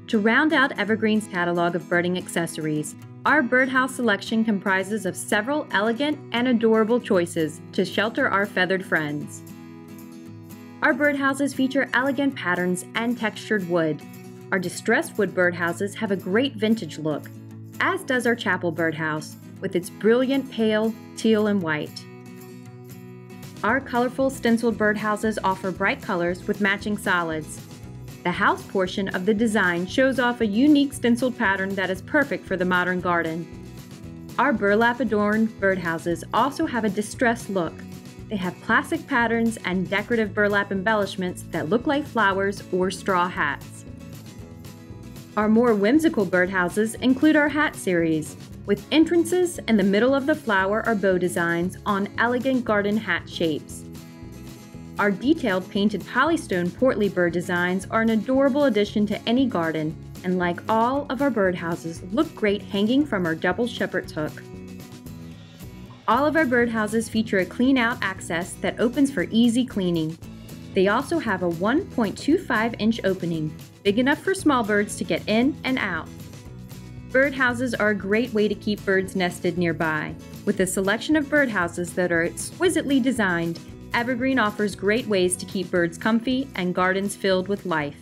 To round out Evergreen's catalog of birding accessories, our birdhouse selection comprises of several elegant and adorable choices to shelter our feathered friends. Our birdhouses feature elegant patterns and textured wood. Our distressed wood birdhouses have a great vintage look, as does our chapel birdhouse, with its brilliant pale, teal, and white. Our colorful stenciled birdhouses offer bright colors with matching solids. The house portion of the design shows off a unique stenciled pattern that is perfect for the modern garden. Our burlap-adorned birdhouses also have a distressed look. They have classic patterns and decorative burlap embellishments that look like flowers or straw hats. Our more whimsical birdhouses include our hat series, with entrances in the middle of the flower or bow designs on elegant garden hat shapes. Our detailed painted polystone Portly bird designs are an adorable addition to any garden, and like all of our birdhouses, look great hanging from our double shepherd's hook. All of our birdhouses feature a clean-out access that opens for easy cleaning. They also have a 1.25-inch opening, big enough for small birds to get in and out. Birdhouses are a great way to keep birds nested nearby. With a selection of birdhouses that are exquisitely designed, Evergreen offers great ways to keep birds comfy and gardens filled with life.